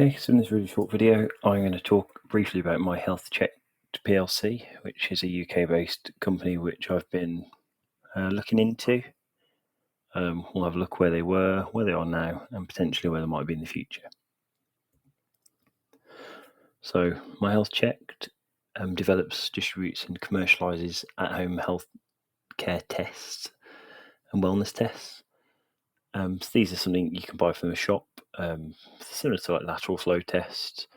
Okay, so in this really short video, I'm going to talk briefly about MyHealthChecked PLC, which is a UK-based company which I've been looking into. We'll have a look where they were, where they are now, and potentially where they might be in the future. So MyHealthChecked develops, distributes, and commercializes at-home healthcare tests and wellness tests. So these are something you can buy from the shop, similar to like lateral flow tests.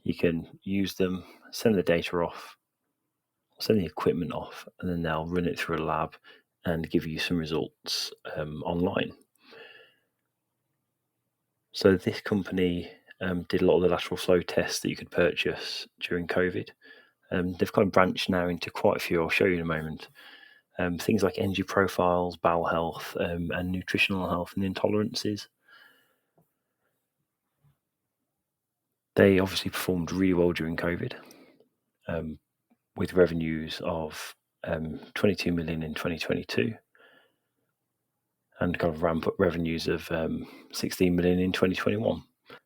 You can use them, send the data off, send the equipment off, and then they'll run it through a lab and give you some results online. So this company did a lot of the lateral flow tests that you could purchase during COVID. They've kind of branched now into quite a few. I'll show you in a moment. Things like energy profiles, bowel health, and nutritional health and intolerances. They obviously performed really well during COVID, with revenues of 22 million in 2022 and kind of ramp up revenues of 16 million in 2021.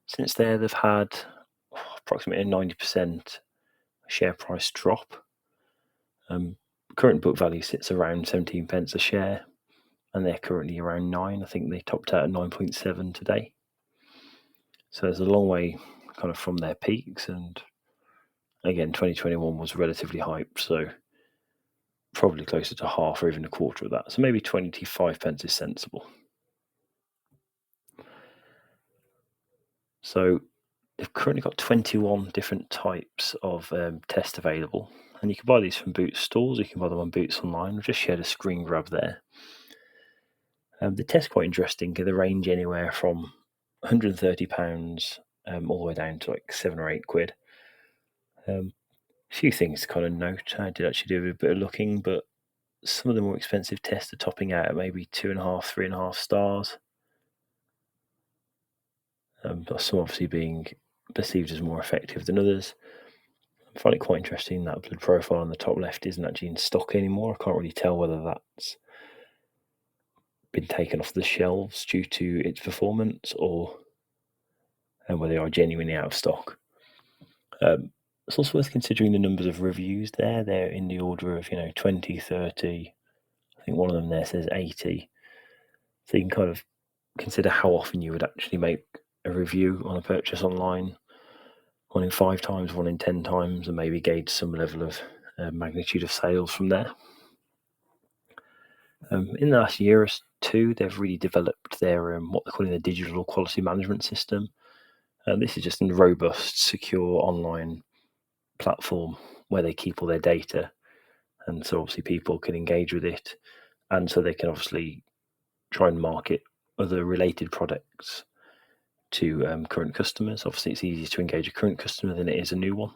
Since there, they've had approximately a 90% share price drop. Current book value sits around 17 pence a share, and they're currently around 9. I think they topped out at 9.7 today. So there's a long way kind of from their peaks, and again, 2021 was relatively hyped, so probably closer to half or even a quarter of that. So maybe 25 pence is sensible. So they've currently got 21 different types of tests available, and you can buy these from Boots stores. You can buy them on Boots online. I've just shared a screen grab there. The test's quite interesting. They range anywhere from £130 all the way down to like £7 or £8. A few things to kind of note. I did actually do a bit of looking, but some of the more expensive tests are topping out at maybe 2.5, 3.5 stars. Some obviously being perceived as more effective than others. I find it quite interesting that blood profile on the top left isn't actually in stock anymore. I can't really tell whether that's been taken off the shelves due to its performance or whether they are genuinely out of stock. It's also worth considering the numbers of reviews there. They're in the order of 20, 30. I think one of them there says 80. So you can kind of consider how often you would actually make a review on a purchase online. 1 in 5 times, 1 in 10 times, and maybe gauge some level of magnitude of sales from there. In the last year or two, they've really developed their what they're calling the digital quality management system. This is just a robust, secure online platform where they keep all their data, and so obviously people can engage with it, and so they can obviously try and market other related products to current customers. Obviously, it's easier to engage a current customer than it is a new one.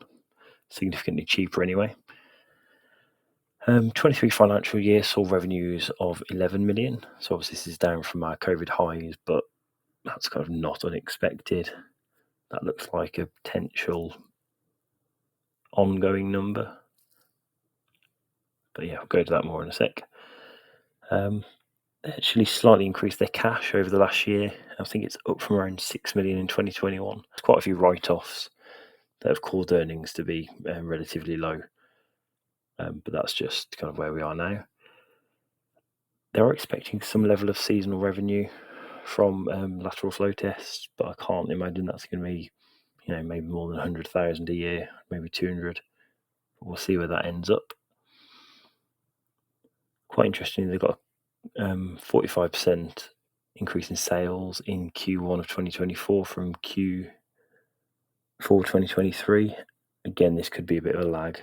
Significantly cheaper anyway. 23 financial year saw revenues of 11 million. So obviously this is down from our COVID highs, but that's kind of not unexpected. That looks like a potential ongoing number. But yeah, I'll go to that more in a sec. They actually slightly increased their cash over the last year. I think it's up from around 6 million in 2021. There's quite a few write-offs that have caused earnings to be relatively low. But that's just kind of where we are now. They're expecting some level of seasonal revenue from lateral flow tests, but I can't imagine that's going to be, maybe more than 100,000 a year, maybe 200. We'll see where that ends up. Quite interesting, they've got 45% increase in sales in Q1 of 2024 from Q4 2023. Again, this could be a bit of a lag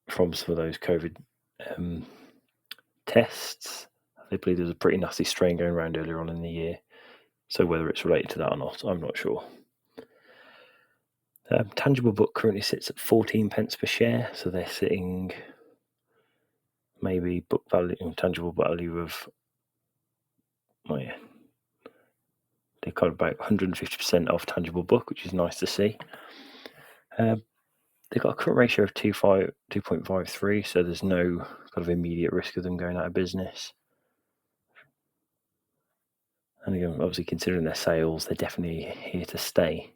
from some of those COVID tests. They believe there's a pretty nasty strain going around earlier on in the year. So whether it's related to that or not, I'm not sure. Tangible book currently sits at 14 pence per share. So they're sitting maybe book value, tangible value of, they're kind of about 150% off tangible book, which is nice to see. They've got a current ratio of 2.53, so there's no kind of immediate risk of them going out of business. And again, obviously considering their sales, they're definitely here to stay.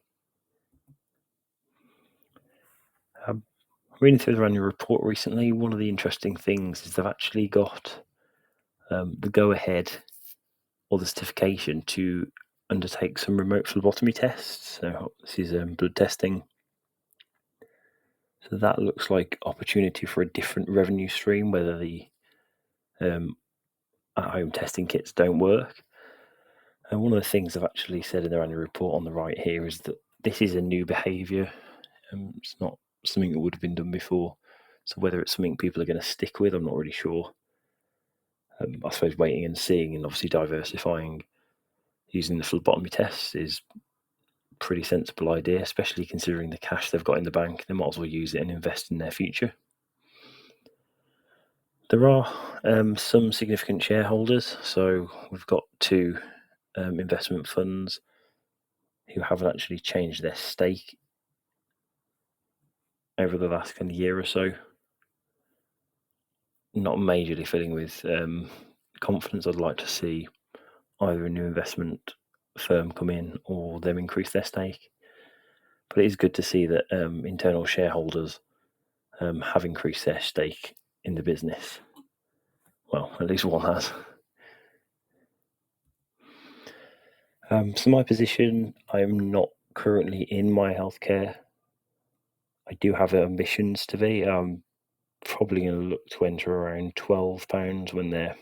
Reading through their annual report recently, one of the interesting things is they've actually got the go-ahead or the certification to undertake some remote phlebotomy tests. So this is blood testing. So that looks like opportunity for a different revenue stream, whether the at-home testing kits don't work. And one of the things they've actually said in their annual report on the right here is that this is a new behaviour. It's not something that would have been done before. So whether it's something people are going to stick with, I'm not really sure. I suppose waiting and seeing, and obviously diversifying using the phlebotomy tests is a pretty sensible idea, especially considering the cash they've got in the bank. They might as well use it and invest in their future. There are some significant shareholders. So we've got two investment funds who haven't actually changed their stake over the last kind of year or so. Not majorly filling with confidence. I'd like to see either a new investment firm come in or them increase their stake. But it is good to see that internal shareholders have increased their stake in the business. Well, at least one has. So my position, I am not currently in my healthcare. I do have ambitions to be. I'm probably going to look to enter around £12 when they're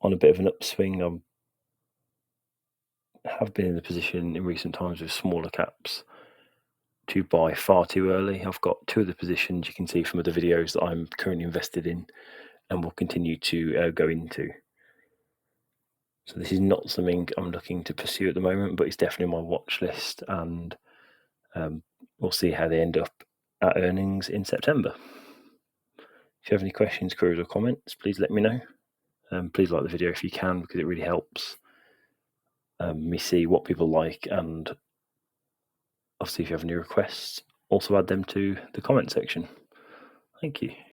on a bit of an upswing. I have been in the position in recent times with smaller caps to buy far too early. I've got two of the positions you can see from other videos that I'm currently invested in and will continue to go into. So this is not something I'm looking to pursue at the moment, but it's definitely on my watch list, and we'll see how they end up at earnings in September. If you have any questions, queries, or comments, please let me know. Please like the video if you can, because it really helps me see what people like, and obviously if you have any requests, also add them to the comment section. Thank you.